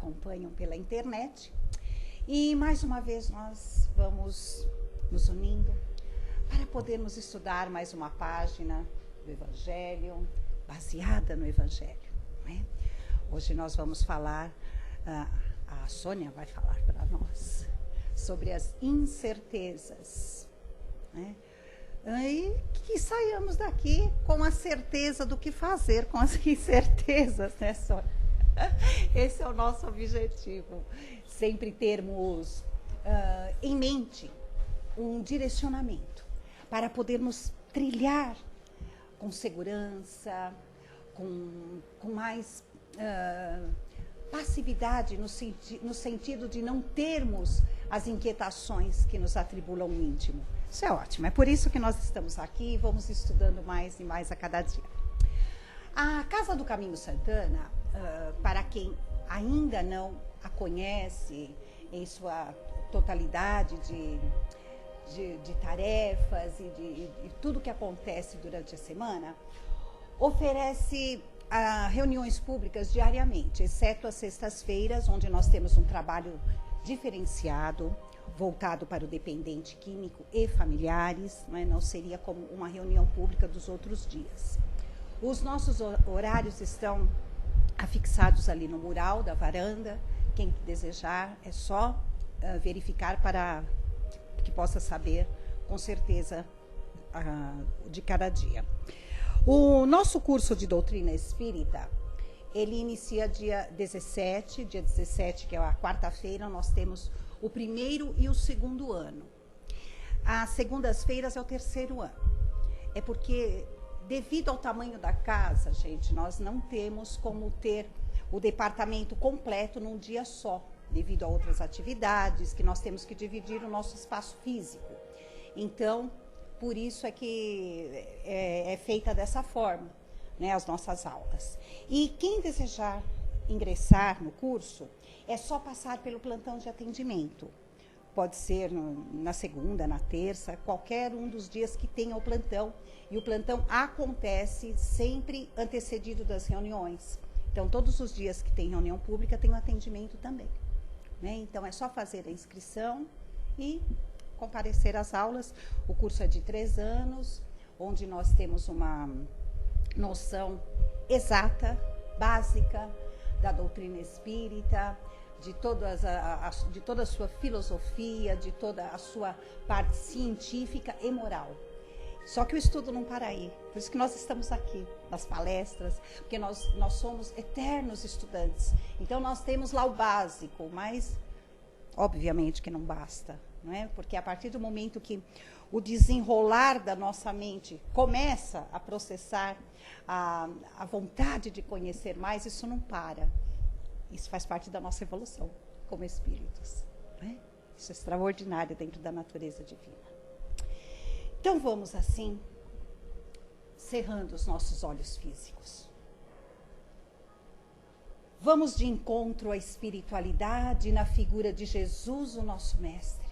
acompanham pela internet. E mais uma vez nós vamos nos unindo para podermos estudar mais uma página do Evangelho, baseada no Evangelho, não é? Hoje nós vamos falar, a Sônia vai falar para nós, sobre as incertezas, né? E que saiamos daqui com a certeza do que fazer com as incertezas, né, Sônia? Esse é o nosso objetivo, sempre termos em mente um direcionamento para podermos trilhar com segurança, com mais passividade, no sentido de não termos as inquietações que nos atribulam o íntimo. Isso é ótimo, é por isso que nós estamos aqui e vamos estudando mais e mais a cada dia. A Casa do Caminho Santana, para quem ainda não a conhece em sua totalidade de tarefas e de tudo que acontece durante a semana, oferece reuniões públicas diariamente, exceto às sextas-feiras, onde nós temos um trabalho diferenciado, voltado para o dependente químico e familiares, não seria como uma reunião pública dos outros dias. Os nossos horários estão afixados ali no mural da varanda. Quem desejar é só verificar para que possa saber com certeza de cada dia. O nosso curso de doutrina espírita, ele inicia dia 17, que é a quarta-feira, nós temos o primeiro e o segundo ano. As segundas-feiras é o terceiro ano. É porque, devido ao tamanho da casa, gente, nós não temos como ter o departamento completo num dia só, devido a outras atividades, que nós temos que dividir o nosso espaço físico. Então, por isso é que é feita dessa forma, né, as nossas aulas. E quem desejar ingressar no curso, é só passar pelo plantão de atendimento. Pode ser na segunda, na terça, qualquer um dos dias que tenha o plantão. E o plantão acontece sempre antecedido das reuniões. Então, todos os dias que tem reunião pública, tem um atendimento também, né? Então, é só fazer a inscrição e comparecer às aulas. O curso é de 3 anos, onde nós temos uma noção exata, básica, da doutrina espírita, de toda a sua filosofia, de toda a sua parte científica e moral. Só que o estudo não para aí. Por isso que nós estamos aqui, nas palestras, porque nós somos eternos estudantes. Então, nós temos lá o básico, mas, obviamente, que não basta, não é? Porque a partir do momento que o desenrolar da nossa mente começa a processar a vontade de conhecer mais, isso não para. Isso faz parte da nossa evolução como espíritos, não é? Isso é extraordinário dentro da natureza divina. Então vamos assim, cerrando os nossos olhos físicos. Vamos de encontro à espiritualidade na figura de Jesus, o nosso Mestre.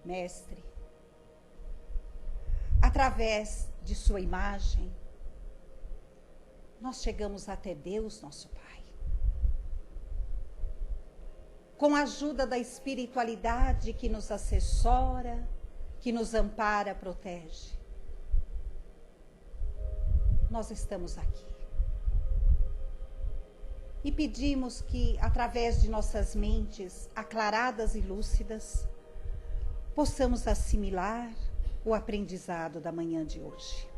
Mestre, através de sua imagem, nós chegamos até Deus, nosso Pai. Com a ajuda da espiritualidade que nos assessora, que nos ampara, protege. Nós estamos aqui. E pedimos que, através de nossas mentes aclaradas e lúcidas, possamos assimilar o aprendizado da manhã de hoje.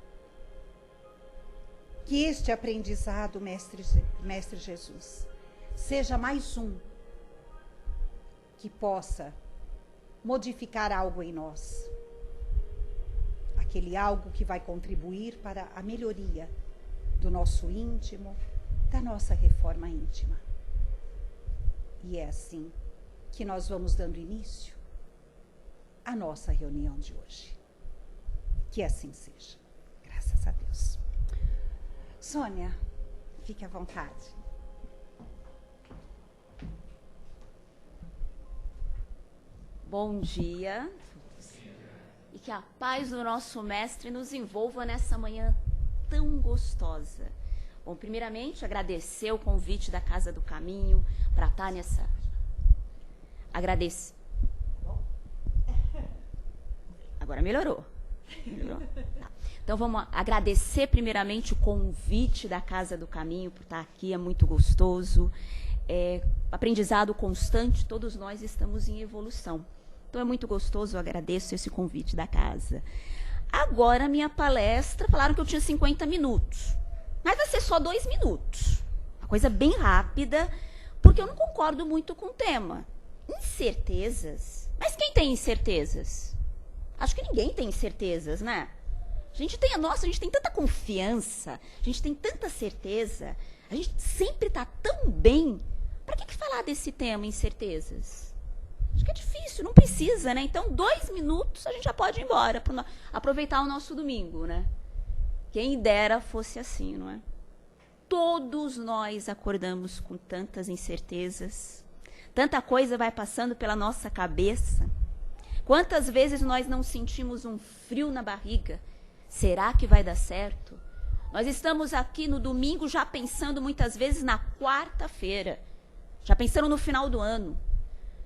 Que este aprendizado, Mestre Jesus, seja mais um que possa modificar algo em nós. Aquele algo que vai contribuir para a melhoria do nosso íntimo, da nossa reforma íntima. E é assim que nós vamos dando início à nossa reunião de hoje. Que assim seja. Graças a Deus. Sônia, fique à vontade. Bom dia. E que a paz do nosso Mestre nos envolva nessa manhã tão gostosa. Bom, primeiramente, agradecer o convite da Casa do Caminho para estar nessa... Agradecer. Agora melhorou. Tá. Então, vamos agradecer primeiramente o convite da Casa do Caminho por estar aqui, é muito gostoso. Aprendizado constante, todos nós estamos em evolução. Então, é muito gostoso, eu agradeço esse convite da casa. Agora, minha palestra, falaram que eu tinha 50 minutos. Mas vai ser só 2 minutos. Uma coisa bem rápida, porque eu não concordo muito com o tema. Incertezas? Mas quem tem incertezas? Acho que ninguém tem incertezas, né? A gente tem tanta confiança, a gente tem tanta certeza, a gente sempre está tão bem. Para que falar desse tema, incertezas? Acho que é difícil, não precisa, né? Então, 2 minutos a gente já pode ir embora, para aproveitar o nosso domingo, né? Quem dera fosse assim, não é? Todos nós acordamos com tantas incertezas, tanta coisa vai passando pela nossa cabeça. Quantas vezes nós não sentimos um frio na barriga? Será que vai dar certo? Nós estamos aqui no domingo já pensando muitas vezes na quarta-feira, já pensando no final do ano.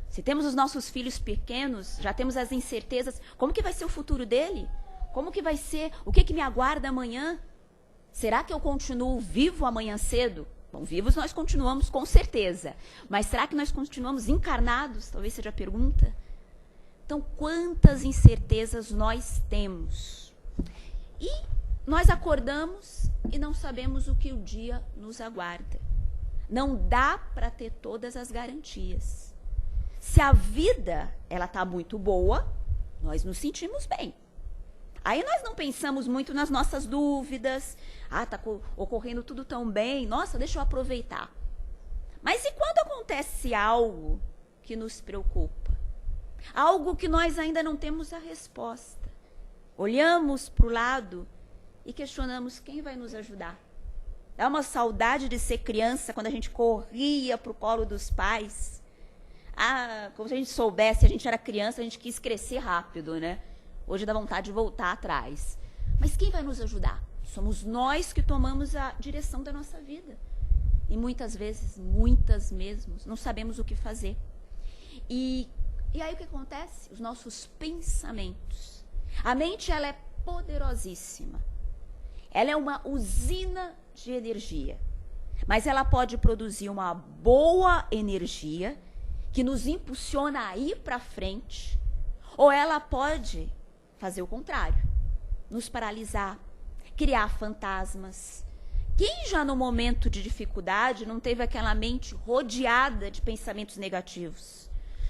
Se temos os nossos filhos pequenos, já temos as incertezas. Como que vai ser o futuro dele? Como que vai ser? O que me aguarda amanhã? Será que eu continuo vivo amanhã cedo? Bom, vivos nós continuamos com certeza. Mas será que nós continuamos encarnados? Talvez seja a pergunta. Então, quantas incertezas nós temos? E nós acordamos e não sabemos o que o dia nos aguarda. Não dá para ter todas as garantias. Se a vida ela está muito boa, nós nos sentimos bem. Aí nós não pensamos muito nas nossas dúvidas. Está ocorrendo tudo tão bem. Nossa, deixa eu aproveitar. Mas e quando acontece algo que nos preocupa? Algo que nós ainda não temos a resposta. Olhamos para o lado e questionamos quem vai nos ajudar. Dá uma saudade de ser criança, quando a gente corria para o colo dos pais. Como se a gente soubesse, a gente era criança, a gente quis crescer rápido, né? Hoje dá vontade de voltar atrás. Mas quem vai nos ajudar? Somos nós que tomamos a direção da nossa vida. E muitas vezes, muitas mesmo, não sabemos o que fazer. E aí o que acontece? Os nossos pensamentos. A mente, ela é poderosíssima. Ela é uma usina de energia. Mas ela pode produzir uma boa energia que nos impulsiona a ir para frente. Ou ela pode fazer o contrário, nos paralisar, criar fantasmas. Quem já no momento de dificuldade não teve aquela mente rodeada de pensamentos negativos?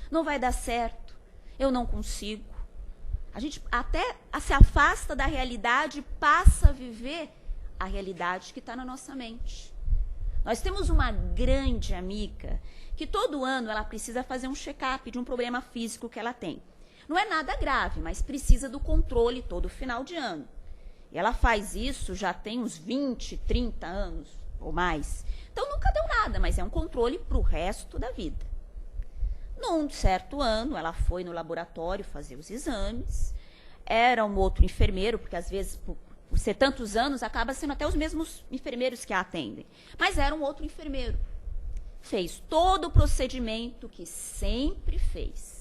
Não vai dar certo, eu não consigo. A gente até se afasta da realidade e passa a viver a realidade que está na nossa mente. Nós temos uma grande amiga que todo ano ela precisa fazer um check-up de um problema físico que ela tem. Não é nada grave, mas precisa do controle todo final de ano. E ela faz isso já tem uns 20, 30 anos ou mais. Então nunca deu nada, mas é um controle para o resto da vida. Num certo ano, ela foi no laboratório fazer os exames. Era um outro enfermeiro, porque às vezes, por ser tantos anos, acaba sendo até os mesmos enfermeiros que a atendem. Mas era um outro enfermeiro. Fez todo o procedimento que sempre fez.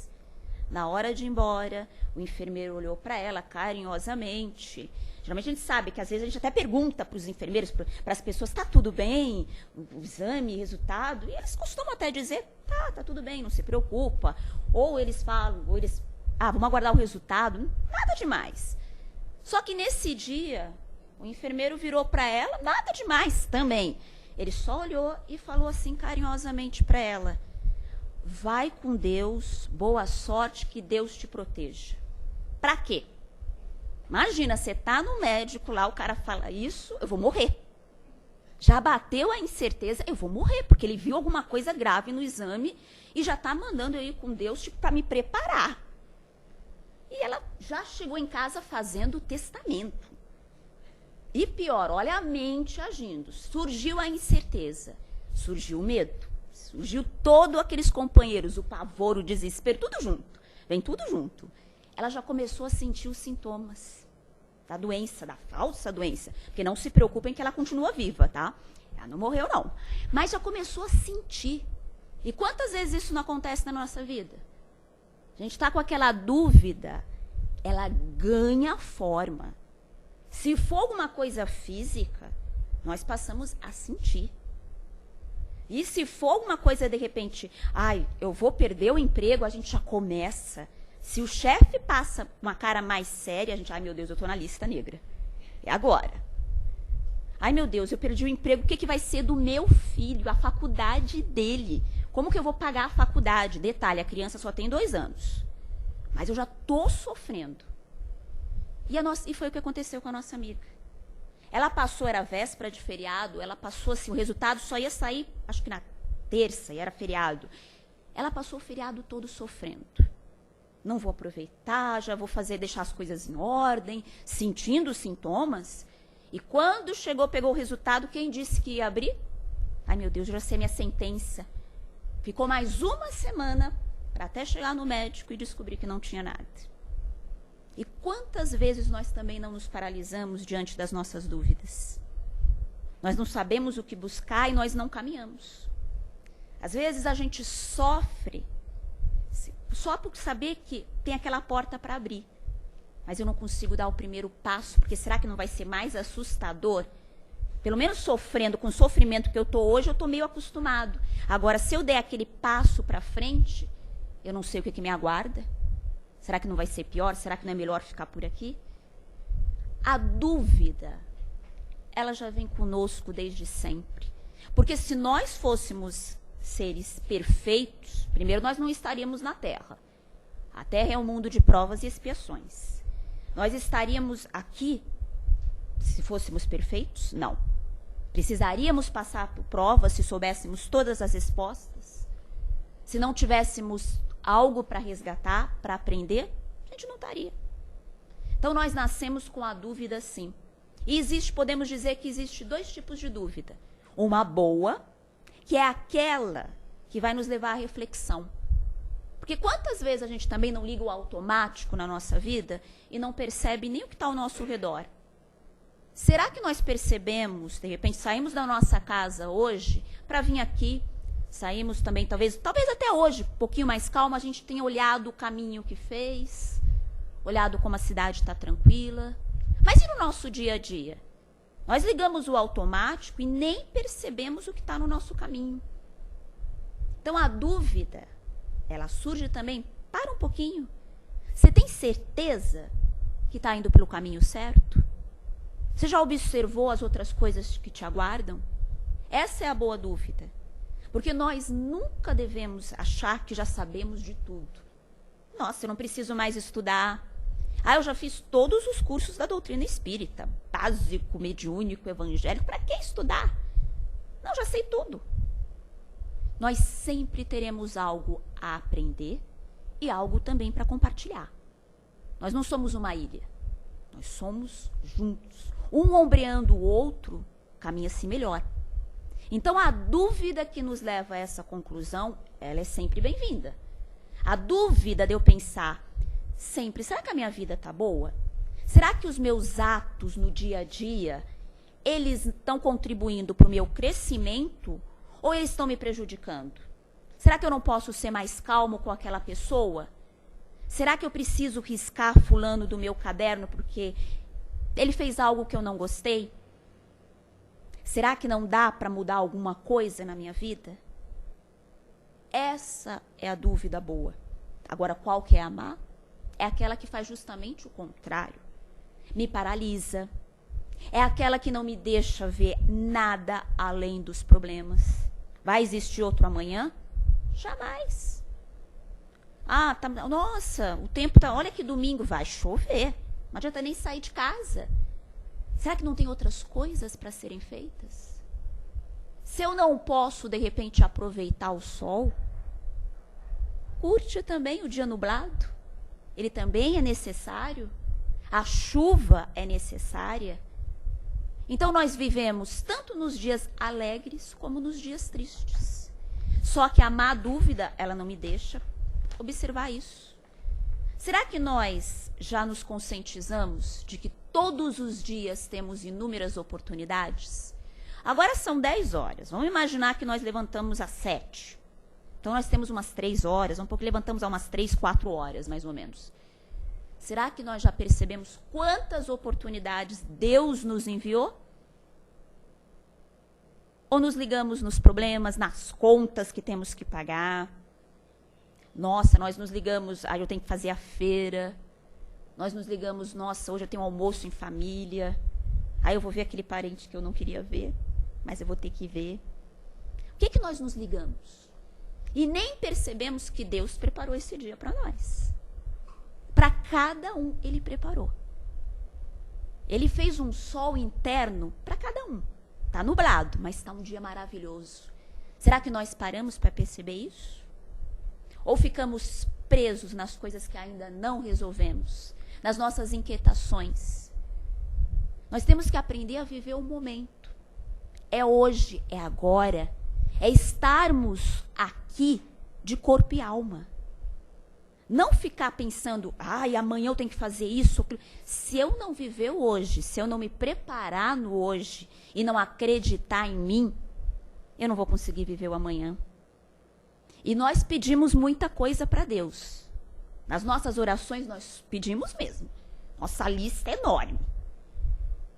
Na hora de ir embora, o enfermeiro olhou para ela carinhosamente. Geralmente a gente sabe que às vezes a gente até pergunta para os enfermeiros, para as pessoas, está tudo bem? O exame, o resultado? E eles costumam até dizer, tá tudo bem, não se preocupa. Ou eles falam, vamos aguardar o resultado. Nada demais. Só que nesse dia, o enfermeiro virou para ela, nada demais também. Ele só olhou e falou assim carinhosamente para ela, vai com Deus, boa sorte, que Deus te proteja. Para quê? Imagina, você tá no médico lá, o cara fala isso, eu vou morrer. Já bateu a incerteza, eu vou morrer, porque ele viu alguma coisa grave no exame e já tá mandando eu ir com Deus para me preparar. E ela já chegou em casa fazendo o testamento. E pior, olha a mente agindo. Surgiu a incerteza, surgiu o medo. Surgiu todos aqueles companheiros, o pavor, o desespero, tudo junto. Vem tudo junto. Ela já começou a sentir os sintomas da doença, da falsa doença. Porque não se preocupem que ela continua viva, tá? Ela não morreu, não. Mas já começou a sentir. E quantas vezes isso não acontece na nossa vida? A gente está com aquela dúvida, ela ganha forma. Se for alguma coisa física, nós passamos a sentir. E se for alguma coisa, de repente, eu vou perder o emprego, a gente já começa. Se o chefe passa uma cara mais séria, a gente, meu Deus, eu estou na lista negra. É agora. Meu Deus, eu perdi o emprego, o que vai ser do meu filho, a faculdade dele? Como que eu vou pagar a faculdade? Detalhe, a criança só tem 2 anos. Mas eu já estou sofrendo. E foi o que aconteceu com a nossa amiga. Ela passou, era véspera de feriado, ela passou assim, o resultado só ia sair, acho que na terça, e era feriado. Ela passou o feriado todo sofrendo. Não vou aproveitar, já vou deixar as coisas em ordem, sentindo os sintomas. E quando pegou o resultado, quem disse que ia abrir? Meu Deus, já sei minha sentença. Ficou mais uma semana para até chegar no médico e descobrir que não tinha nada. E quantas vezes nós também não nos paralisamos diante das nossas dúvidas? Nós não sabemos o que buscar e nós não caminhamos. Às vezes a gente sofre só por saber que tem aquela porta para abrir. Mas eu não consigo dar o primeiro passo, porque será que não vai ser mais assustador? Pelo menos sofrendo com o sofrimento que eu estou hoje, eu estou meio acostumado. Agora, se eu der aquele passo para frente, eu não sei o que me aguarda. Será que não vai ser pior? Será que não é melhor ficar por aqui? A dúvida, ela já vem conosco desde sempre. Porque se nós fôssemos seres perfeitos, primeiro nós não estaríamos na Terra. A Terra é um mundo de provas e expiações. Nós estaríamos aqui, se fôssemos perfeitos? Não. Precisaríamos passar por provas se soubéssemos todas as respostas? Se não tivéssemos algo para resgatar, para aprender, a gente não estaria. Então, nós nascemos com a dúvida, sim. E podemos dizer que existe 2 tipos de dúvida. Uma boa, que é aquela que vai nos levar à reflexão. Porque quantas vezes a gente também não liga o automático na nossa vida e não percebe nem o que está ao nosso redor? Será que nós percebemos, de repente, saímos da nossa casa hoje para vir aqui, saímos também, talvez até hoje, um pouquinho mais calma, a gente tenha olhado o caminho que fez, olhado como a cidade está tranquila. Mas e no nosso dia a dia? Nós ligamos o automático e nem percebemos o que está no nosso caminho. Então, a dúvida, ela surge também, para um pouquinho. Você tem certeza que está indo pelo caminho certo? Você já observou as outras coisas que te aguardam? Essa é a boa dúvida. Porque nós nunca devemos achar que já sabemos de tudo. Nossa, eu não preciso mais estudar. Eu já fiz todos os cursos da doutrina espírita. Básico, mediúnico, evangélico. Para que estudar? Não, já sei tudo. Nós sempre teremos algo a aprender e algo também para compartilhar. Nós não somos uma ilha. Nós somos juntos. Um ombreando o outro, caminha-se melhor. Então, a dúvida que nos leva a essa conclusão, ela é sempre bem-vinda. A dúvida de eu pensar sempre, será que a minha vida está boa? Será que os meus atos no dia a dia, eles estão contribuindo para o meu crescimento ou eles estão me prejudicando? Será que eu não posso ser mais calmo com aquela pessoa? Será que eu preciso riscar fulano do meu caderno porque ele fez algo que eu não gostei? Será que não dá para mudar alguma coisa na minha vida? Essa é a dúvida boa. Agora, qual que é a má? É aquela que faz justamente o contrário. Me paralisa. É aquela que não me deixa ver nada além dos problemas. Vai existir outro amanhã? Jamais. Nossa, o tempo tá... Olha que domingo vai chover. Não adianta nem sair de casa. Será que não tem outras coisas para serem feitas? Se eu não posso, de repente, aproveitar o sol, curte também o dia nublado. Ele também é necessário. A chuva é necessária. Então, nós vivemos tanto nos dias alegres como nos dias tristes. Só que a má dúvida, ela não me deixa observar isso. Será que nós já nos conscientizamos de que todos os dias temos inúmeras oportunidades? Agora são 10 horas. Vamos imaginar que nós levantamos às 7. Então, nós temos umas 3 horas, vamos porque levantamos a umas 3, 4 horas, mais ou menos. Será que nós já percebemos quantas oportunidades Deus nos enviou? Ou nos ligamos nos problemas, nas contas que temos que pagar? Nossa, nós nos ligamos, eu tenho que fazer a feira. Nós nos ligamos, nossa, hoje eu tenho um almoço em família. Aí eu vou ver aquele parente que eu não queria ver, mas eu vou ter que ver. O que nós nos ligamos? E nem percebemos que Deus preparou esse dia para nós. Para cada um, Ele preparou. Ele fez um sol interno para cada um. Está nublado, mas está um dia maravilhoso. Será que nós paramos para perceber isso? Ou ficamos presos nas coisas que ainda não resolvemos, nas nossas inquietações? Nós temos que aprender a viver o momento. É hoje, é agora. É estarmos aqui de corpo e alma. Não ficar pensando, amanhã eu tenho que fazer isso. Se eu não viver o hoje, se eu não me preparar no hoje e não acreditar em mim, eu não vou conseguir viver o amanhã. E nós pedimos muita coisa para Deus. Nas nossas orações nós pedimos mesmo. Nossa lista é enorme.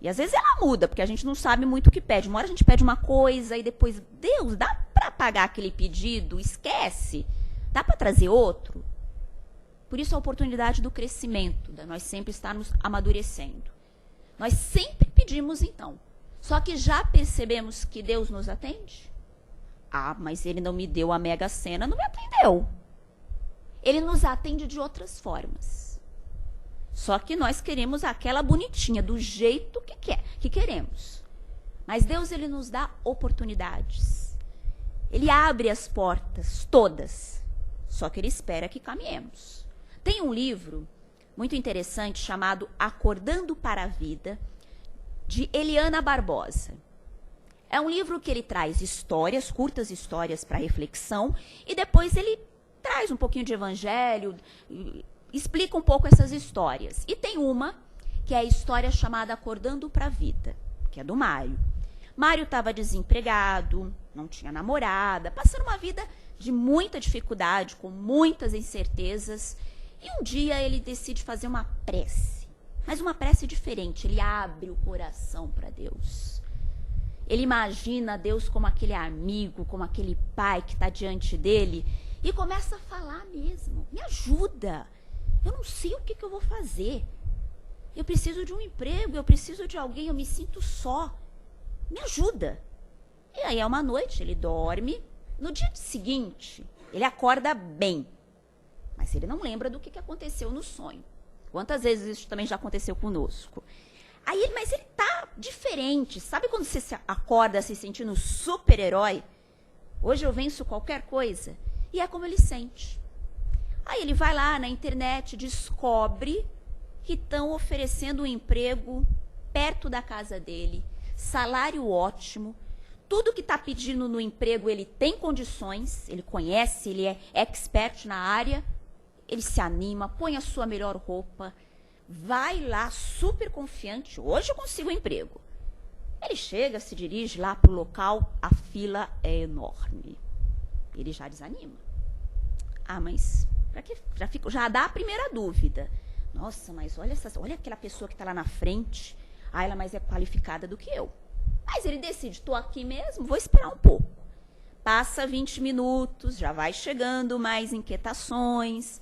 E às vezes ela muda, porque a gente não sabe muito o que pede. Uma hora a gente pede uma coisa e depois, Deus, dá para pagar aquele pedido? Esquece. Dá para trazer outro? Por isso a oportunidade do crescimento, de nós sempre estarmos amadurecendo. Nós sempre pedimos então. Só que já percebemos que Deus nos atende? Mas Ele não me deu a mega sena, não me atendeu. Ele nos atende de outras formas. Só que nós queremos aquela bonitinha, do jeito que queremos. Mas Deus, Ele nos dá oportunidades. Ele abre as portas, todas. Só que Ele espera que caminhemos. Tem um livro muito interessante chamado Acordando para a Vida, de Eliana Barbosa. É um livro que ele traz histórias, curtas histórias para reflexão, e depois ele traz um pouquinho de evangelho, explica um pouco essas histórias. E tem uma, que é a história chamada Acordando para a Vida, que é do Mário. Mário estava desempregado, não tinha namorada, passando uma vida de muita dificuldade, com muitas incertezas. E um dia ele decide fazer uma prece, mas uma prece diferente. Ele abre o coração para Deus. Ele imagina Deus como aquele amigo, como aquele pai que está diante dele e começa a falar mesmo. Me ajuda. Eu não sei o que eu vou fazer. Eu preciso de um emprego, eu preciso de alguém, eu me sinto só. Me ajuda. E aí é uma noite, ele dorme. No dia seguinte, ele acorda bem. Mas ele não lembra do que aconteceu no sonho. Quantas vezes isso também já aconteceu conosco? Mas ele tá diferente. Sabe quando você se acorda se sentindo super-herói? Hoje eu venço qualquer coisa. E é como ele sente. Aí ele vai lá na internet, descobre que estão oferecendo um emprego perto da casa dele, salário ótimo, tudo que está pedindo no emprego ele tem condições, ele conhece, ele é expert na área, ele se anima, põe a sua melhor roupa, vai lá super confiante, hoje eu consigo um emprego. Ele chega, se dirige lá para o local, a fila é enorme. Ele já desanima. Mas para que já dá a primeira dúvida. Nossa, mas olha aquela pessoa que está lá na frente. Ela mais é qualificada do que eu. Mas ele decide, estou aqui mesmo, vou esperar um pouco. Passa 20 minutos, já vai chegando mais inquietações,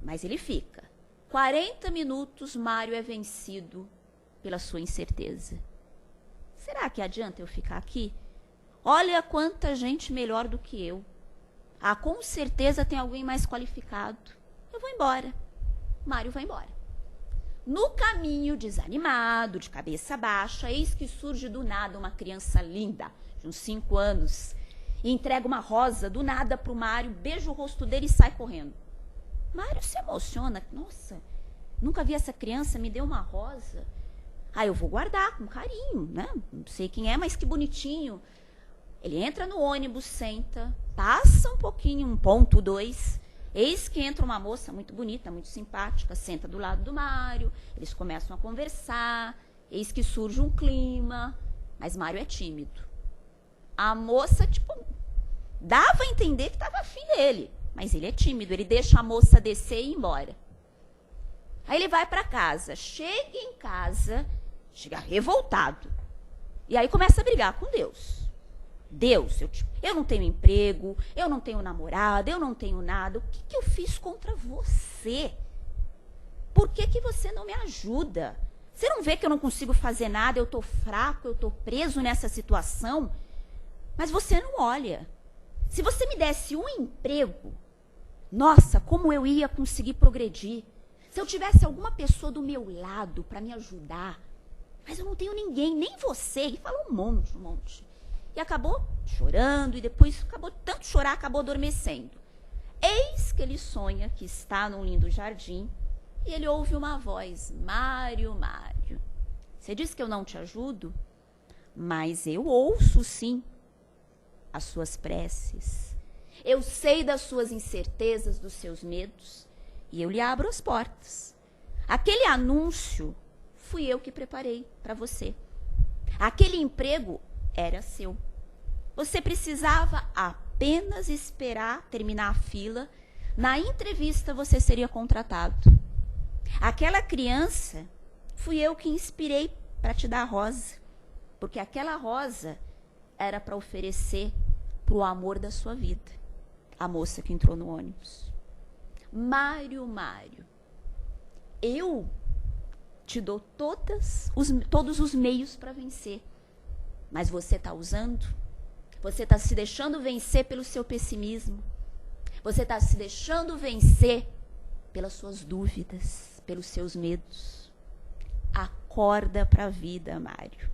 mas ele fica. 40 minutos, Mário é vencido pela sua incerteza. Será que adianta eu ficar aqui? Olha quanta gente melhor do que eu. Com certeza tem alguém mais qualificado. Eu vou embora. Mário vai embora. No caminho, desanimado, de cabeça baixa, eis que surge do nada uma criança linda, de uns 5 anos, e entrega uma rosa do nada para o Mário, beija o rosto dele e sai correndo. Mário se emociona. Nossa, nunca vi essa criança, me deu uma rosa. Eu vou guardar com carinho, né? Não sei quem é, mas que bonitinho. Ele entra no ônibus, senta, passa um pouquinho, 1 ponto, 2. Eis que entra uma moça muito bonita, muito simpática, senta do lado do Mário, eles começam a conversar, eis que surge um clima, mas Mário é tímido. A moça, tipo, dava a entender que estava afim dele. Mas ele é tímido, ele deixa a moça descer e ir embora. Aí ele vai para casa, chega em casa, chega revoltado. E aí começa a brigar com Deus. Deus, eu não tenho emprego, eu não tenho namorado, eu não tenho nada. O que eu fiz contra você? Por que você não me ajuda? Você não vê que eu não consigo fazer nada, eu estou fraco, eu estou preso nessa situação? Mas você não olha. Se você me desse um emprego, nossa, como eu ia conseguir progredir. Se eu tivesse alguma pessoa do meu lado para me ajudar. Mas eu não tenho ninguém, nem você. E falou um monte. E acabou chorando, e depois acabou tanto chorar, acabou adormecendo. Eis que ele sonha que está num lindo jardim, e ele ouve uma voz: Mário, Mário, você diz que eu não te ajudo, mas eu ouço sim as suas preces. Eu sei das suas incertezas, dos seus medos, e eu lhe abro as portas. Aquele anúncio fui eu que preparei para você. Aquele emprego era seu. Você precisava apenas esperar terminar a fila. Na entrevista você seria contratado. Aquela criança fui eu que inspirei para te dar a rosa. Porque aquela rosa era para oferecer para o amor da sua vida. A moça que entrou no ônibus. Mário, Mário, eu te dou todos os meios para vencer. Mas você está usando? Você está se deixando vencer pelo seu pessimismo. Você está se deixando vencer pelas suas dúvidas, pelos seus medos. Acorda para a vida, Mário.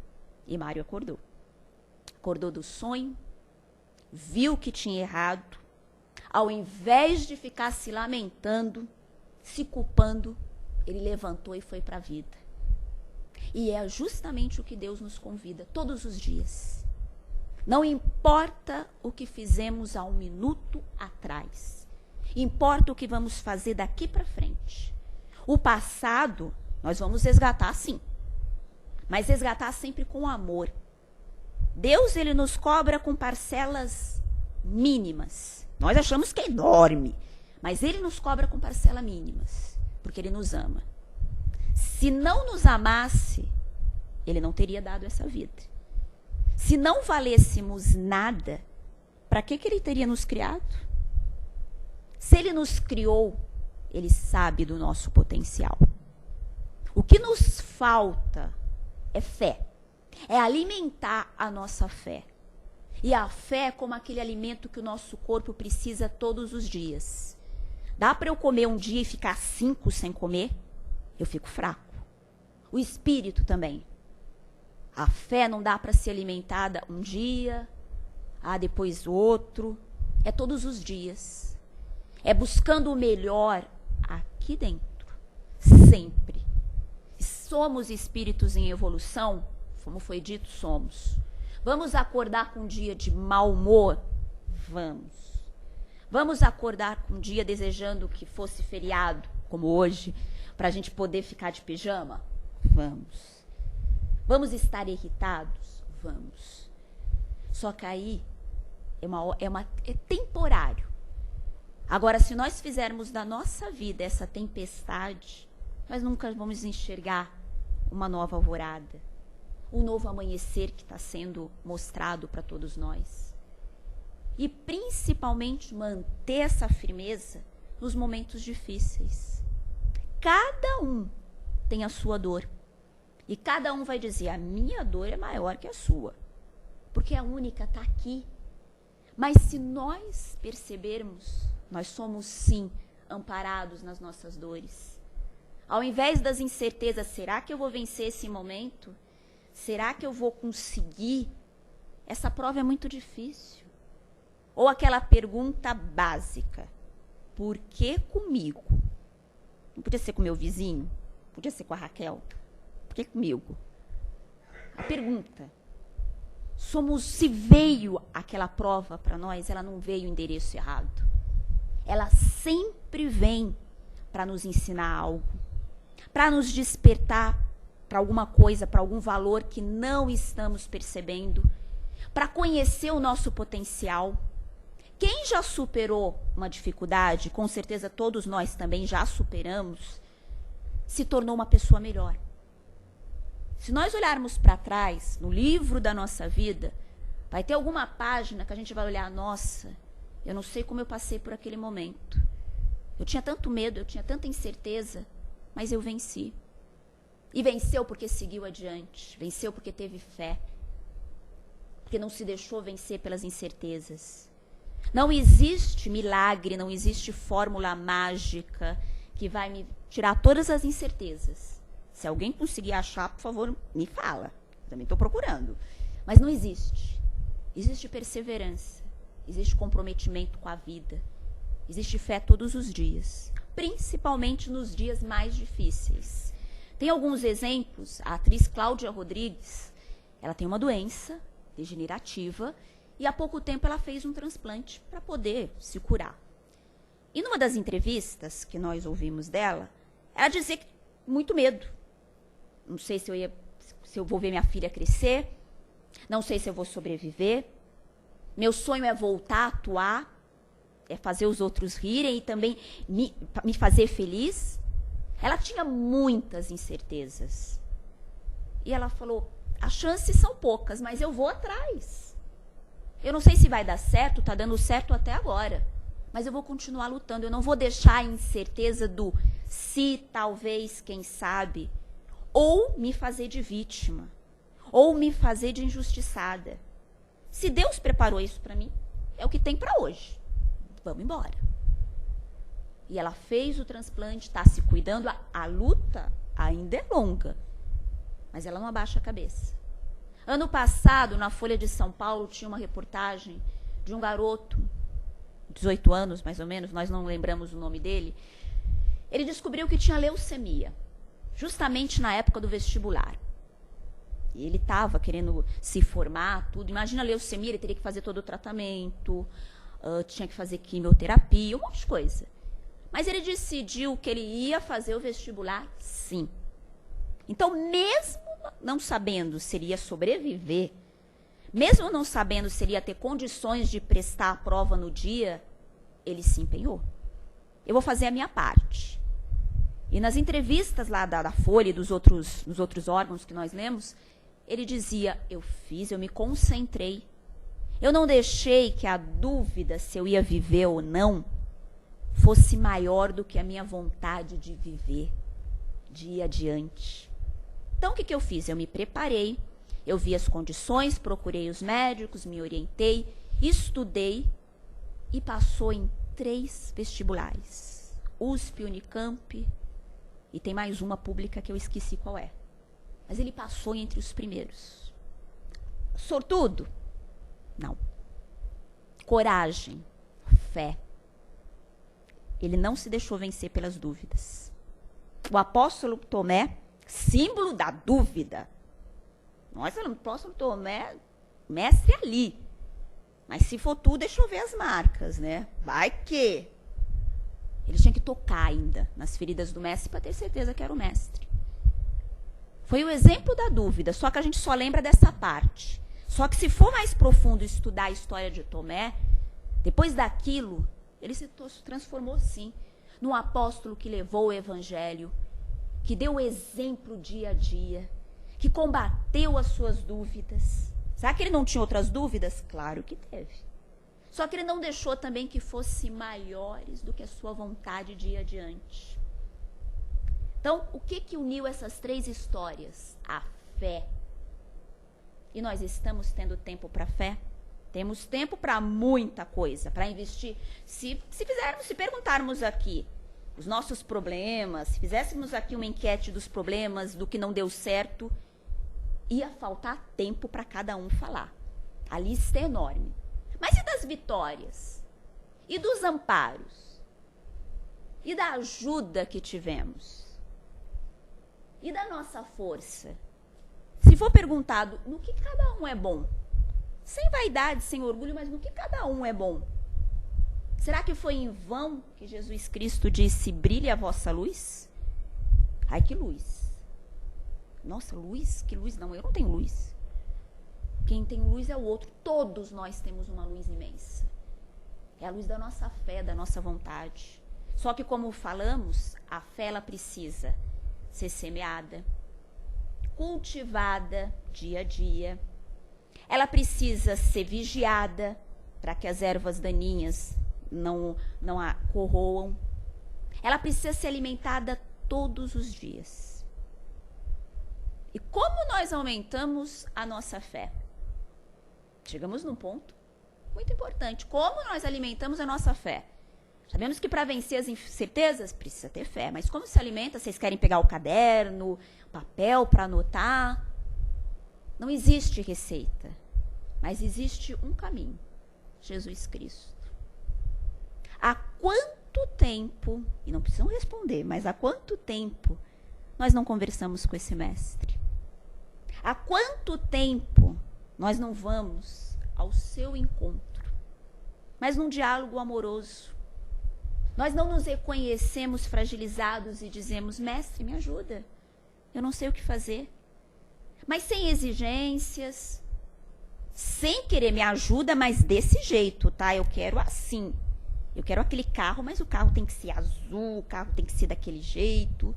E Mário acordou. Acordou do sonho, viu que tinha errado. Ao invés de ficar se lamentando, se culpando, ele levantou e foi para a vida. E é justamente o que Deus nos convida todos os dias. Não importa o que fizemos há um minuto atrás. Importa o que vamos fazer daqui para frente. O passado nós vamos resgatar sim. Mas resgatar sempre com amor. Deus, ele nos cobra com parcelas mínimas. Nós achamos que é enorme. Mas ele nos cobra com parcelas mínimas. Porque ele nos ama. Se não nos amasse, ele não teria dado essa vida. Se não valêssemos nada, para que ele teria nos criado? Se ele nos criou, ele sabe do nosso potencial. O que nos falta é fé. É alimentar a nossa fé. E a fé é como aquele alimento que o nosso corpo precisa todos os dias. Dá para eu comer um dia e ficar 5 sem comer? Eu fico fraco. O espírito também. A fé não dá para ser alimentada um dia, depois outro. É todos os dias. É buscando o melhor aqui dentro. Sempre. Somos espíritos em evolução, como foi dito, somos. Vamos acordar com um dia de mau humor? Vamos. Vamos acordar com um dia desejando que fosse feriado, como hoje, para a gente poder ficar de pijama? Vamos. Vamos estar irritados? Vamos. Só que aí é temporário. Agora, se nós fizermos da nossa vida essa tempestade, nós nunca vamos enxergar uma nova alvorada, um novo amanhecer que está sendo mostrado para todos nós. E principalmente manter essa firmeza nos momentos difíceis. Cada um tem a sua dor. E cada um vai dizer, a minha dor é maior que a sua. Porque a única está aqui. Mas se nós percebermos, nós somos sim amparados nas nossas dores. Ao invés das incertezas, será que eu vou vencer esse momento? Será que eu vou conseguir? Essa prova é muito difícil. Ou aquela pergunta básica, por que comigo? Não podia ser com meu vizinho? Podia ser com a Raquel? Por que comigo? A pergunta. Se veio aquela prova para nós, ela não veio o endereço errado. Ela sempre vem para nos ensinar algo, para nos despertar para alguma coisa, para algum valor que não estamos percebendo. para conhecer o nosso potencial. Quem já superou uma dificuldade, com certeza todos nós também já superamos, se tornou uma pessoa melhor. Se nós olharmos para trás, no livro da nossa vida, vai ter alguma página que a gente vai olhar, nossa, eu não sei como eu passei por aquele momento. Eu tinha tanto medo, eu tinha tanta incerteza, mas eu venci. E venceu porque seguiu adiante, venceu porque teve fé, porque não se deixou vencer pelas incertezas. Não existe milagre, não existe fórmula mágica que vai me tirar todas as incertezas. Se alguém conseguir achar, por favor, me fala. Também estou procurando. Mas não existe. Existe perseverança, existe comprometimento com a vida, existe fé todos os dias, principalmente nos dias mais difíceis. Tem alguns exemplos. A atriz Cláudia Rodrigues, ela tem uma doença degenerativa e há pouco tempo ela fez um transplante para poder se curar. E numa das entrevistas que nós ouvimos dela, ela dizia que muito medo. Não sei se eu vou ver minha filha crescer, não sei se eu vou sobreviver. Meu sonho é voltar a atuar, é fazer os outros rirem e também me fazer feliz. Ela tinha muitas incertezas. E ela falou, as chances são poucas, mas eu vou atrás. Eu não sei se vai dar certo, está dando certo até agora. Mas eu vou continuar lutando, eu não vou deixar a incerteza do se, talvez, quem sabe, ou me fazer de vítima, ou me fazer de injustiçada. Se Deus preparou isso para mim, é o que tem para hoje. Vamos embora. E ela fez o transplante, está se cuidando. A luta ainda é longa, mas ela não abaixa a cabeça. Ano passado, na Folha de São Paulo, tinha uma reportagem de um garoto, 18 anos mais ou menos, nós não lembramos o nome dele. Ele descobriu que tinha leucemia, justamente na época do vestibular. E ele estava querendo se formar, tudo. Imagina a leucemia, ele teria que fazer todo o tratamento, tinha que fazer quimioterapia, um monte de coisa. Mas ele decidiu que ele ia fazer o vestibular, sim. Então, mesmo não sabendo se ele ia sobreviver, mesmo não sabendo se ele ia ter condições de prestar a prova no dia, ele se empenhou. Eu vou fazer a minha parte. E nas entrevistas lá da Folha e dos outros órgãos que nós lemos, ele dizia, eu fiz, eu me concentrei. Eu não deixei que a dúvida se eu ia viver ou não fosse maior do que a minha vontade de viver, de ir adiante. Então, o que eu fiz? Eu me preparei, eu vi as condições, procurei os médicos, me orientei, estudei e passou em 3 vestibulares. USP, Unicamp e tem mais uma pública que eu esqueci qual é. Mas ele passou entre os primeiros. Sortudo? Não. Coragem, fé. Ele não se deixou vencer pelas dúvidas. O apóstolo Tomé, símbolo da dúvida. Nós falamos, apóstolo Tomé, mestre ali. Mas se for tu, deixa eu ver as marcas, né? Vai que... Ele tinha que tocar ainda nas feridas do mestre para ter certeza que era o mestre. Foi o exemplo da dúvida, só que a gente só lembra dessa parte. Só que se for mais profundo estudar a história de Tomé, depois daquilo, ele se transformou sim num apóstolo que levou o evangelho, que deu o exemplo dia a dia, que combateu as suas dúvidas. Será que ele não tinha outras dúvidas? Claro que teve. Só que ele não deixou também que fossem maiores do que a sua vontade de ir adiante. Então, o que uniu essas 3 histórias? A fé. E nós estamos tendo tempo para fé? Temos tempo para muita coisa, para investir. Se perguntarmos aqui os nossos problemas, se fizéssemos aqui uma enquete dos problemas, do que não deu certo, ia faltar tempo para cada um falar. A lista é enorme. Mas e das vitórias? E dos amparos? E da ajuda que tivemos? E da nossa força? Se for perguntado no que cada um é bom, sem vaidade, sem orgulho, mas no que cada um é bom, será que foi em vão que Jesus Cristo disse, brilhe a vossa luz? Ai, que luz! Nossa, luz? Que luz? Não, eu não tenho luz. Quem tem luz é o outro. Todos nós temos uma luz imensa. É a luz da nossa fé, da nossa vontade. Só que, como falamos, a fé ela precisa ser semeada, cultivada dia a dia. Ela precisa ser vigiada para que as ervas daninhas não a corroam. Ela precisa ser alimentada todos os dias. E como nós aumentamos a nossa fé? Chegamos num ponto muito importante. Como nós alimentamos a nossa fé? Sabemos que para vencer as incertezas precisa ter fé, mas como se alimenta? Vocês querem pegar o caderno, papel para anotar? Não existe receita, mas existe um caminho, Jesus Cristo. Há quanto tempo, e não precisam responder, mas há quanto tempo nós não conversamos com esse mestre? Há quanto tempo nós não vamos ao seu encontro, mas num diálogo amoroso? Nós não nos reconhecemos fragilizados e dizemos, mestre, me ajuda, eu não sei o que fazer. Mas sem exigências, sem querer me ajuda, mas desse jeito, tá? Eu quero assim. Eu quero aquele carro, mas o carro tem que ser azul, o carro tem que ser daquele jeito.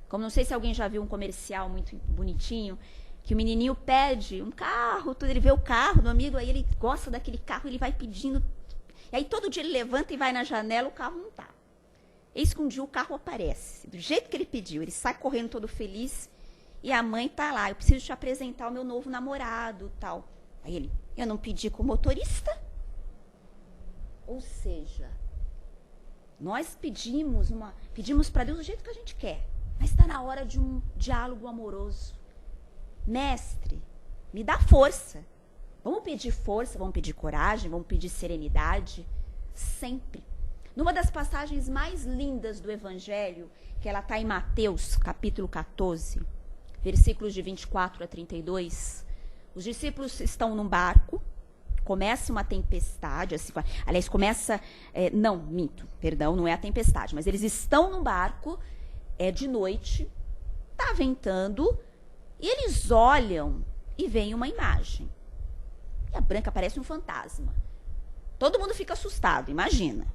Como não sei se alguém já viu um comercial muito bonitinho, que o menininho pede um carro, tudo, ele vê o carro do amigo, aí ele gosta daquele carro, ele vai pedindo. E aí todo dia ele levanta e vai na janela, o carro não tá. Eis que um dia o carro aparece, do jeito que ele pediu, ele sai correndo todo feliz, e a mãe tá lá, eu preciso te apresentar o meu novo namorado, tal. Aí ele, eu não pedi com o motorista? Ou seja, nós pedimos para Deus do jeito que a gente quer, mas está na hora de um diálogo amoroso. Mestre, me dá força. Vamos pedir força, vamos pedir coragem, vamos pedir serenidade, sempre. Numa das passagens mais lindas do Evangelho, que ela está em Mateus, capítulo 14, versículos de 24 a 32, os discípulos estão num barco, começa uma tempestade, assim, aliás, começa, não é a tempestade, mas eles estão num barco, é de noite, tá ventando, e eles olham e veem uma imagem. E a Branca parece um fantasma. Todo mundo fica assustado, imagina.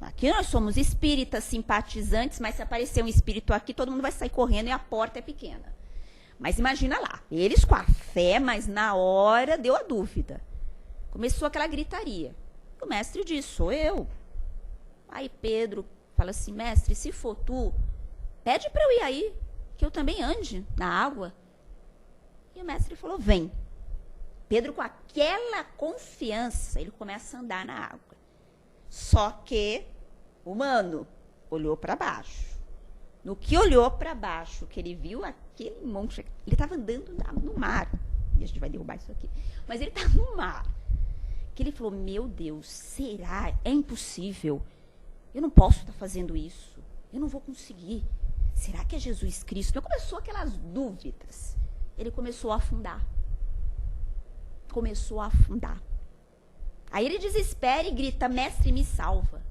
Aqui nós somos espíritas, simpatizantes, mas se aparecer um espírito aqui, todo mundo vai sair correndo e a porta é pequena. Mas imagina lá, eles com a fé, mas na hora deu a dúvida. Começou aquela gritaria. O mestre disse, sou eu. Aí Pedro fala assim, mestre, se for tu, pede para eu ir aí, que eu também ande na água. E o mestre falou, vem. Pedro, com aquela confiança, ele começa a andar na água. Só que o humano olhou para baixo. No que olhou para baixo, que ele viu aquele monte, ele estava andando no mar. E a gente vai derrubar isso aqui. Mas ele estava no mar. Que ele falou, meu Deus, será? É impossível. Eu não posso estar fazendo isso. Eu não vou conseguir. Será que é Jesus Cristo? Então começou aquelas dúvidas. Ele começou a afundar. Começou a afundar. Aí ele desespera e grita, mestre, me salva.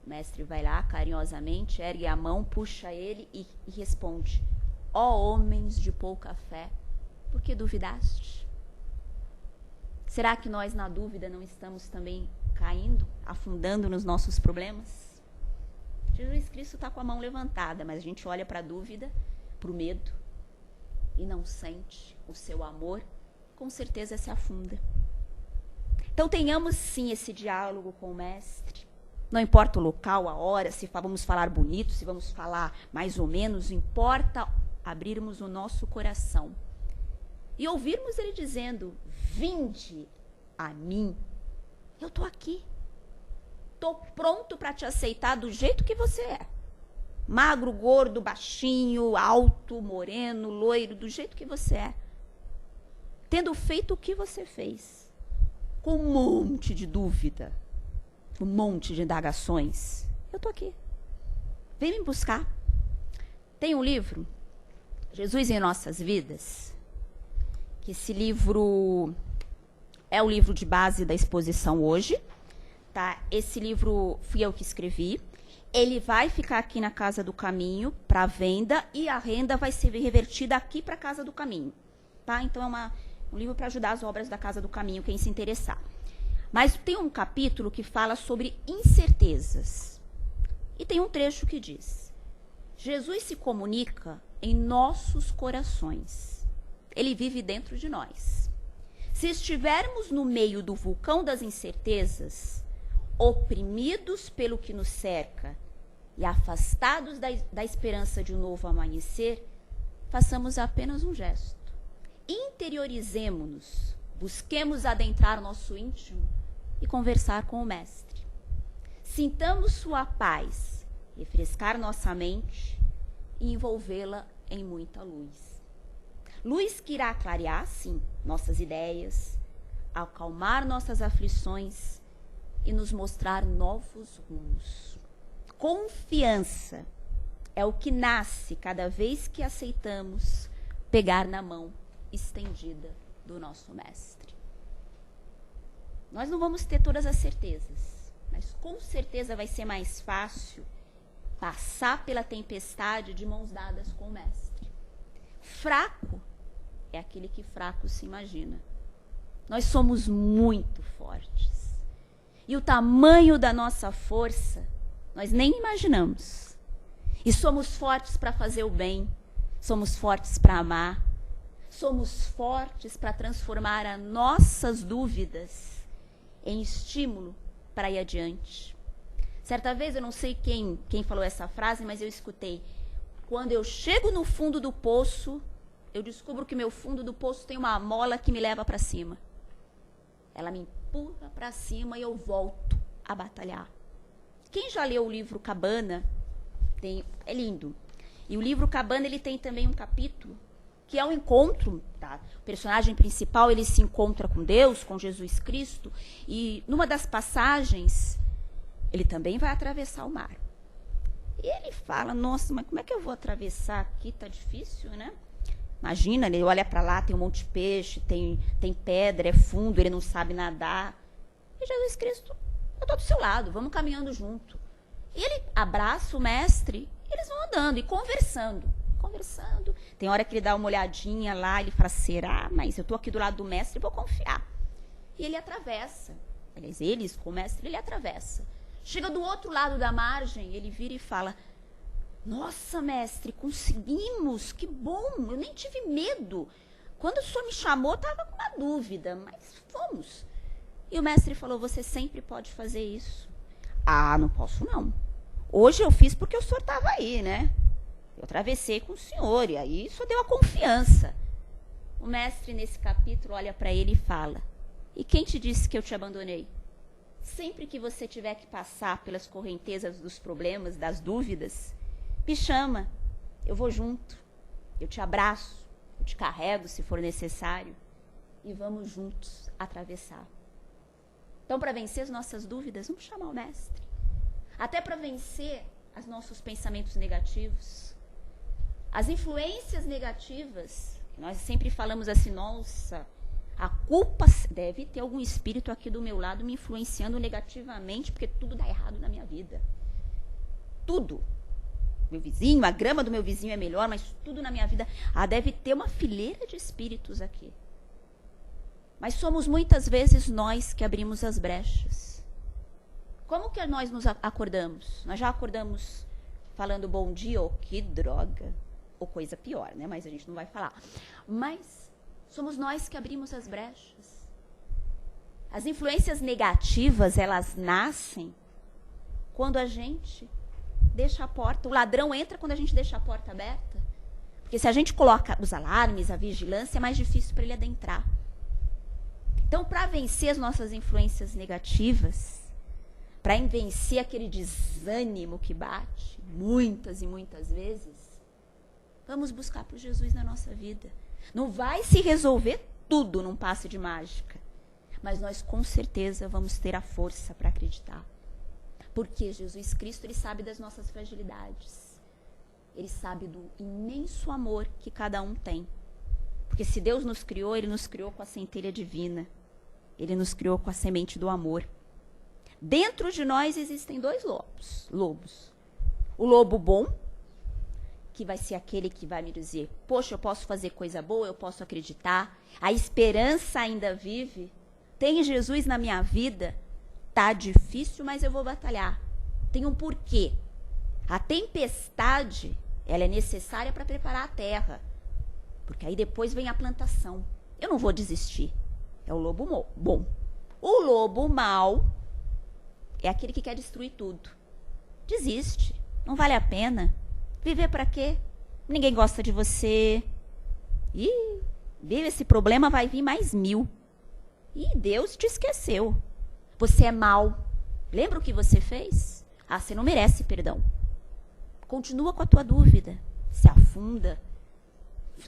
O mestre vai lá, carinhosamente, ergue a mão, puxa ele e responde, ó homens de pouca fé, por que duvidaste? Será que nós, na dúvida, não estamos também caindo, afundando nos nossos problemas? Jesus Cristo está com a mão levantada, mas a gente olha para a dúvida, para o medo, e não sente o seu amor, com certeza se afunda. Então tenhamos sim esse diálogo com o mestre. Não importa o local, a hora, se vamos falar bonito, se vamos falar mais ou menos, importa abrirmos o nosso coração e ouvirmos ele dizendo, vinde a mim, eu estou aqui, estou pronto para te aceitar do jeito que você é, magro, gordo, baixinho, alto, moreno, loiro, do jeito que você é, tendo feito o que você fez, com um monte de dúvida, um monte de indagações, eu estou aqui, vem me buscar. Tem um livro, Jesus em Nossas Vidas, que esse livro é o livro de base da exposição hoje, tá? Esse livro fui eu que escrevi, ele vai ficar aqui na Casa do Caminho para venda e a renda vai ser revertida aqui para a Casa do Caminho, tá? Então é Um livro para ajudar as obras da Casa do Caminho, quem se interessar. Mas tem um capítulo que fala sobre incertezas. E tem um trecho que diz: Jesus se comunica em nossos corações. Ele vive dentro de nós. Se estivermos no meio do vulcão das incertezas, oprimidos pelo que nos cerca e afastados da esperança de um novo amanhecer, façamos apenas um gesto. Interiorizemo-nos, busquemos adentrar nosso íntimo e conversar com o Mestre. Sintamos sua paz, refrescar nossa mente e envolvê-la em muita luz. Luz que irá clarear, sim, nossas ideias, acalmar nossas aflições e nos mostrar novos rumos. Confiança é o que nasce cada vez que aceitamos pegar na mão estendida do nosso Mestre. Nós não vamos ter todas as certezas, mas com certeza vai ser mais fácil passar pela tempestade de mãos dadas com o Mestre. Fraco é aquele que fraco se imagina. Nós somos muito fortes. E o tamanho da nossa força nós nem imaginamos. E somos fortes para fazer o bem, somos fortes para amar, somos fortes para transformar as nossas dúvidas em estímulo para ir adiante. Certa vez, eu não sei quem falou essa frase, mas eu escutei: quando eu chego no fundo do poço, eu descubro que meu fundo do poço tem uma mola que me leva para cima. Ela me empurra para cima e eu volto a batalhar. Quem já leu o livro Cabana, é lindo. E o livro Cabana, ele tem também um capítulo que é um encontro, tá? O personagem principal, ele se encontra com Deus, com Jesus Cristo, e numa das passagens, ele também vai atravessar o mar. E ele fala: nossa, mas como é que eu vou atravessar aqui? Tá difícil, né? Imagina, ele olha para lá, tem um monte de peixe, tem pedra, é fundo, ele não sabe nadar. E Jesus Cristo: eu estou do seu lado, vamos caminhando junto. E ele abraça o Mestre, e eles vão andando e conversando. Tem hora que ele dá uma olhadinha lá, ele fala: será? Mas eu estou aqui do lado do Mestre e vou confiar. E ele atravessa. Aliás, eles, com o Mestre, ele atravessa. Chega do outro lado da margem, ele vira e fala: nossa, Mestre, conseguimos, que bom, eu nem tive medo. Quando o senhor me chamou, estava com uma dúvida, mas fomos. E o Mestre falou: você sempre pode fazer isso. Ah, não posso não. Hoje eu fiz porque o senhor estava aí, né? Eu atravessei com o senhor e aí só deu a confiança. O Mestre, nesse capítulo, olha para ele e fala: e quem te disse que eu te abandonei? Sempre que você tiver que passar pelas correntezas dos problemas, das dúvidas, me chama, eu vou junto, eu te abraço, eu te carrego se for necessário e vamos juntos atravessar. Então, para vencer as nossas dúvidas, vamos chamar o Mestre. Até para vencer os nossos pensamentos negativos, as influências negativas. Nós sempre falamos assim: nossa, a culpa deve ter algum espírito aqui do meu lado me influenciando negativamente, porque tudo dá errado na minha vida. Tudo. Meu vizinho, a grama do meu vizinho é melhor, mas tudo na minha vida. Deve ter uma fileira de espíritos aqui. Mas somos muitas vezes nós que abrimos as brechas. Como que nós nos acordamos? Nós já acordamos falando bom dia, ou que droga, ou coisa pior, né? Mas a gente não vai falar. Mas somos nós que abrimos as brechas. As influências negativas, elas nascem quando a gente deixa a porta. O ladrão entra quando a gente deixa a porta aberta. Porque se a gente coloca os alarmes, a vigilância, é mais difícil para ele adentrar. Então, para vencer as nossas influências negativas, para vencer aquele desânimo que bate muitas e muitas vezes, vamos buscar por Jesus na nossa vida. Não vai se resolver tudo num passe de mágica, mas nós com certeza vamos ter a força para acreditar. Porque Jesus Cristo, ele sabe das nossas fragilidades. Ele sabe do imenso amor que cada um tem. Porque se Deus nos criou, ele nos criou com a centelha divina. Ele nos criou com a semente do amor. Dentro de nós existem dois lobos. O lobo bom que vai ser aquele que vai me dizer, poxa, eu posso fazer coisa boa, eu posso acreditar, a esperança ainda vive, tem Jesus na minha vida, tá difícil, mas eu vou batalhar. Tem um porquê. A tempestade, ela é necessária para preparar a terra, porque aí depois vem a plantação. Eu não vou desistir. É o lobo bom. O lobo mau é aquele que quer destruir tudo. Desiste. Não vale a pena. Viver para quê? Ninguém gosta de você. Ih, vive esse problema, vai vir mais 1000. Ih, Deus te esqueceu. Você é mau. Lembra o que você fez? Ah, você não merece perdão. Continua com a tua dúvida. Se afunda.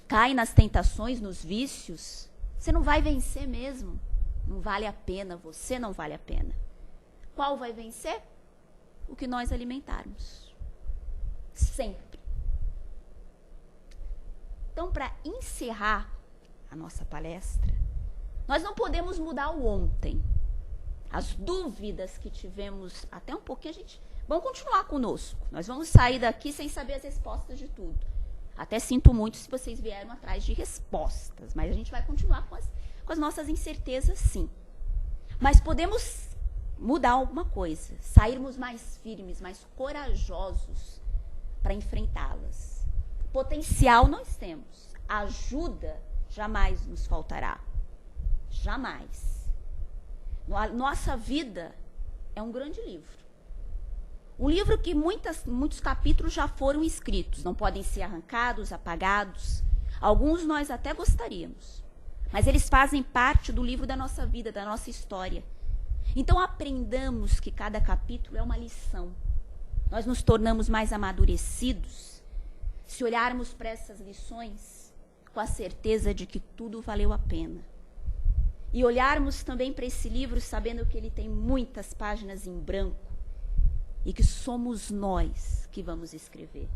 Cai nas tentações, nos vícios. Você não vai vencer mesmo. Não vale a pena, você não vale a pena. Qual vai vencer? O que nós alimentarmos. Sempre. Então, para encerrar a nossa palestra, nós não podemos mudar o ontem. As dúvidas que tivemos até um pouquinho, vão continuar conosco. Nós vamos sair daqui sem saber as respostas de tudo. Até sinto muito se vocês vieram atrás de respostas, mas a gente vai continuar com as nossas incertezas, sim. Mas podemos mudar alguma coisa, sairmos mais firmes, mais corajosos para enfrentá-las. Potencial nós temos, ajuda jamais nos faltará. Jamais. Nossa vida é um grande livro. Um livro que muitos capítulos já foram escritos, não podem ser arrancados, apagados. Alguns nós até gostaríamos, mas eles fazem parte do livro da nossa vida, da nossa história. Então aprendamos que cada capítulo é uma lição. Nós nos tornamos mais amadurecidos se olharmos para essas lições com a certeza de que tudo valeu a pena. E olharmos também para esse livro sabendo que ele tem muitas páginas em branco e que somos nós que vamos escrever.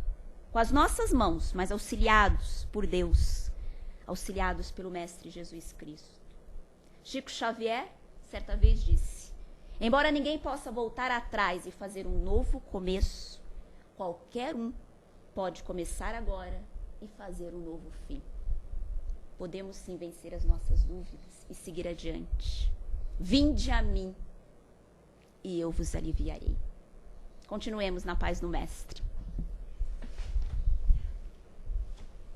Com as nossas mãos, mas auxiliados por Deus, auxiliados pelo Mestre Jesus Cristo. Chico Xavier, certa vez, disse: embora ninguém possa voltar atrás e fazer um novo começo, qualquer um pode começar agora e fazer um novo fim. Podemos sim vencer as nossas dúvidas e seguir adiante. Vinde a mim e eu vos aliviarei. Continuemos na paz do Mestre.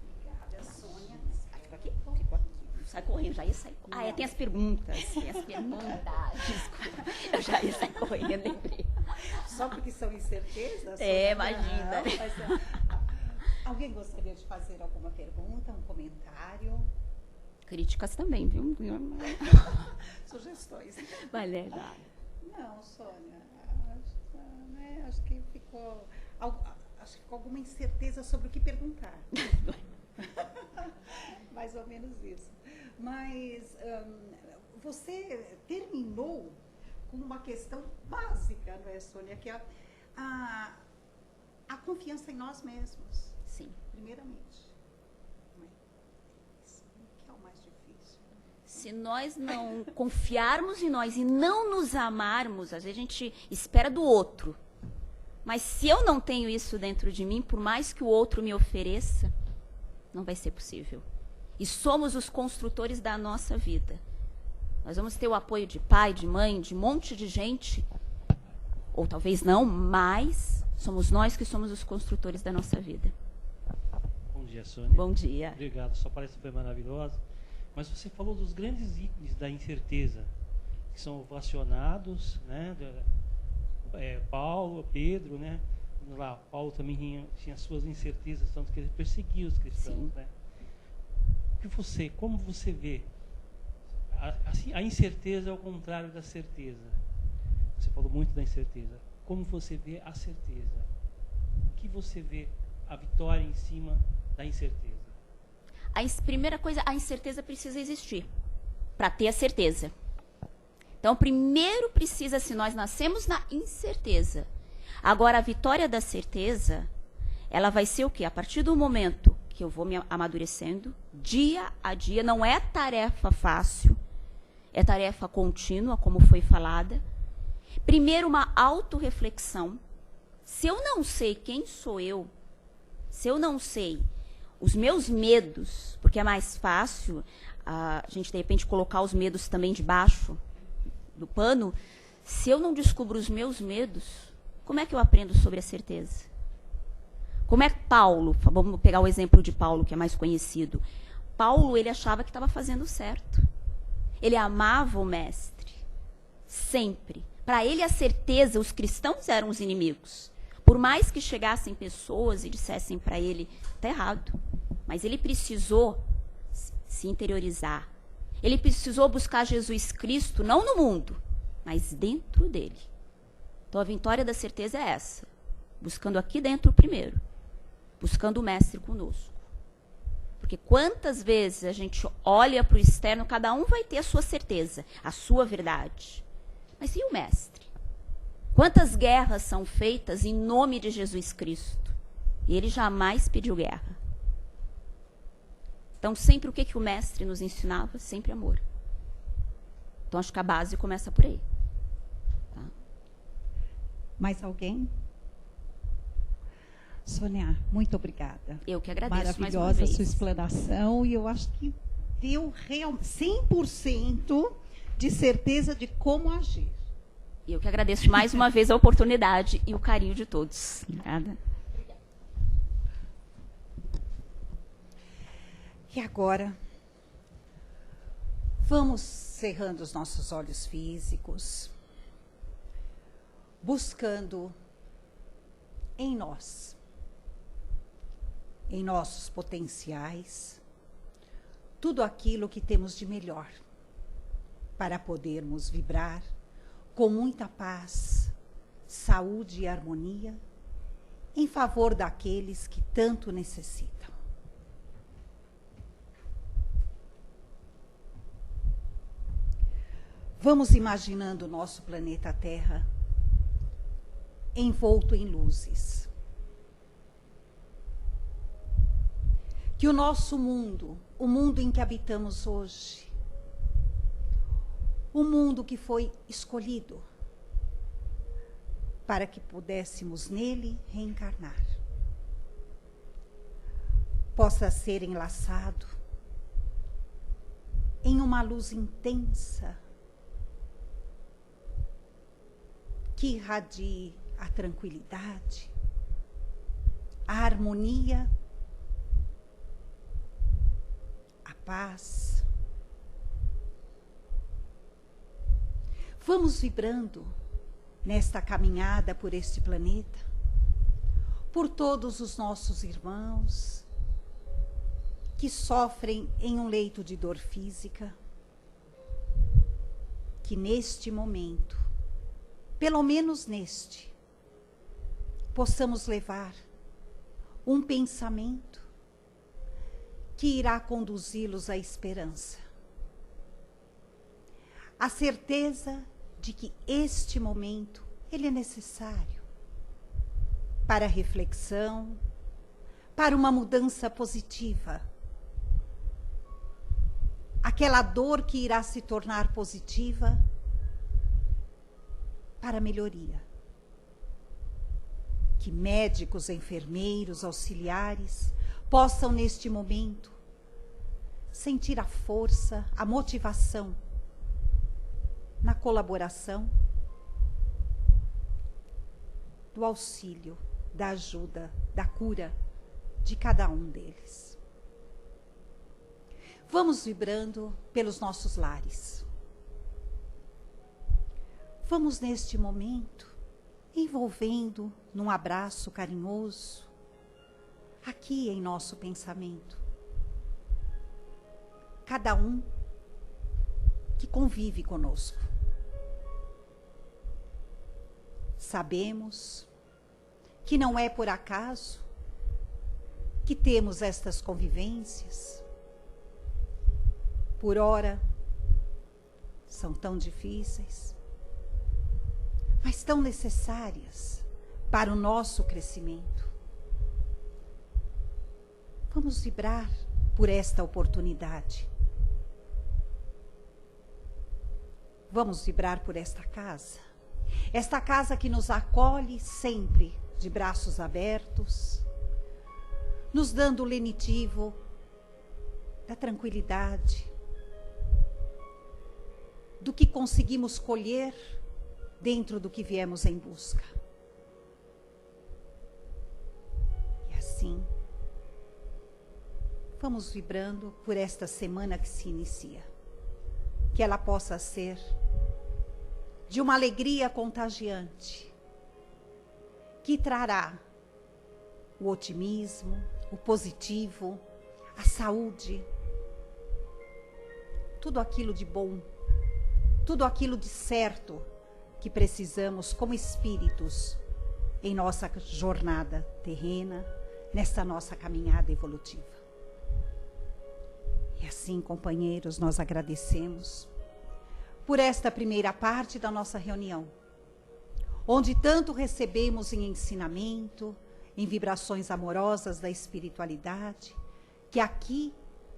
Obrigada, Sônia. Ficou aqui? Ficou aqui. Sai correndo, já ia sair. Tem as perguntas. Tem as perguntas. Desculpa. Eu já ia sair correndo, lembrei. Só porque são incertezas? Imagina. Alguém gostaria de fazer alguma pergunta, um comentário? Críticas também, viu? Sugestões. Valeu. Não, Sônia. Acho que ficou alguma incerteza sobre o que perguntar. Mais ou menos isso. Mas você terminou com uma questão básica, não é, Sônia? Que é a confiança em nós mesmos. Sim. Primeiramente. Isso que é o mais difícil. Se nós não confiarmos em nós e não nos amarmos, às vezes a gente espera do outro. Mas se eu não tenho isso dentro de mim, por mais que o outro me ofereça, não vai ser possível. E somos os construtores da nossa vida. Nós vamos ter o apoio de pai, de mãe, de um monte de gente, ou talvez não, mas somos nós que somos os construtores da nossa vida. Bom dia, Sônia. Bom dia. Obrigado, sua palestra foi maravilhosa. Mas você falou dos grandes ícones da incerteza, que são ovacionados, né? Paulo, Pedro, né? Lá, Paulo também tinha suas incertezas, tanto que ele perseguia os cristãos, né? Como você vê? A incerteza é o contrário da certeza. Você falou muito da incerteza. Como você vê a certeza? O que você vê a vitória em cima da incerteza? Primeira coisa, a incerteza precisa existir para ter a certeza. Então, primeiro precisa, se nós nascemos na incerteza. Agora, a vitória da certeza, ela vai ser o quê? A partir do momento que eu vou me amadurecendo, dia a dia, não é tarefa fácil, é tarefa contínua, como foi falada. Primeiro, uma autorreflexão. Se eu não sei quem sou eu, Se eu não sei os meus medos, porque é mais fácil a gente, de repente, colocar os medos também debaixo do pano, se eu não descubro os meus medos, como é que eu aprendo sobre a certeza? Como é que Paulo, vamos pegar o exemplo de Paulo, que é mais conhecido. Paulo, ele achava que estava fazendo certo. Ele amava o mestre, sempre. Para ele, a certeza, os cristãos eram os inimigos. Por mais que chegassem pessoas e dissessem para ele, está errado. Mas ele precisou se interiorizar. Ele precisou buscar Jesus Cristo, não no mundo, mas dentro dele. Então a vitória da certeza é essa. Buscando aqui dentro primeiro. Buscando o mestre conosco. Porque quantas vezes a gente olha para o externo, cada um vai ter a sua certeza, a sua verdade. Mas e o mestre? Quantas guerras são feitas em nome de Jesus Cristo? E ele jamais pediu guerra. Então, sempre o que o mestre nos ensinava? Sempre amor. Então, acho que a base começa por aí. Tá? Mais alguém? Sônia, muito obrigada. Eu que agradeço mais uma maravilhosa vez. a sua explanação, e eu acho que deu 100% de certeza de como agir. Eu que agradeço mais uma vez a oportunidade e o carinho de todos. Obrigada. E agora, vamos cerrando os nossos olhos físicos, buscando em nós, em nossos potenciais, tudo aquilo que temos de melhor para podermos vibrar com muita paz, saúde e harmonia em favor daqueles que tanto necessitam. Vamos imaginando o nosso planeta Terra envolto em luzes. Que o nosso mundo, o mundo em que habitamos hoje, o mundo que foi escolhido para que pudéssemos nele reencarnar, possa ser enlaçado em uma luz intensa que irradie a tranquilidade, a harmonia, a paz. Vamos vibrando nesta caminhada por este planeta, por todos os nossos irmãos que sofrem em um leito de dor física, que neste momento, pelo menos neste, possamos levar um pensamento que irá conduzi-los à esperança. A certeza de que este momento, ele é necessário para reflexão, para uma mudança positiva. Aquela dor que irá se tornar positiva para melhoria. Que médicos, enfermeiros, auxiliares possam neste momento sentir a força, a motivação na colaboração, do auxílio, da ajuda, da cura de cada um deles. Vamos vibrando pelos nossos lares. Vamos neste momento envolvendo num abraço carinhoso, aqui em nosso pensamento, cada um que convive conosco. Sabemos que não é por acaso que temos estas convivências. Por ora, são tão difíceis, mas tão necessárias para o nosso crescimento. Vamos vibrar por esta oportunidade. Vamos vibrar por esta casa que nos acolhe sempre de braços abertos, nos dando o lenitivo da tranquilidade, do que conseguimos colher dentro do que viemos em busca. E assim, vamos vibrando por esta semana que se inicia. Que ela possa ser de uma alegria contagiante, que trará o otimismo, o positivo, a saúde, tudo aquilo de bom, tudo aquilo de certo que precisamos como espíritos em nossa jornada terrena, nesta nossa caminhada evolutiva. E assim, companheiros, nós agradecemos por esta primeira parte da nossa reunião, onde tanto recebemos em ensinamento, em vibrações amorosas da espiritualidade, que aqui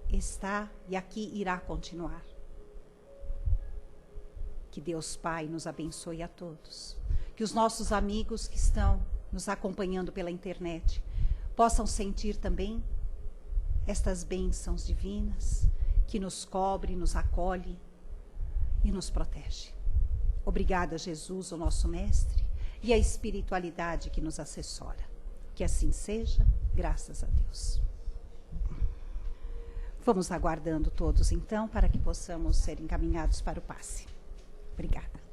está e aqui irá continuar. Que Deus Pai nos abençoe a todos. Que os nossos amigos que estão nos acompanhando pela internet possam sentir também estas bênçãos divinas que nos cobre, nos acolhe e nos protege. Obrigada, Jesus, o nosso mestre, e a espiritualidade que nos assessora. Que assim seja, graças a Deus. Vamos aguardando todos, então, para que possamos ser encaminhados para o passe. Obrigada.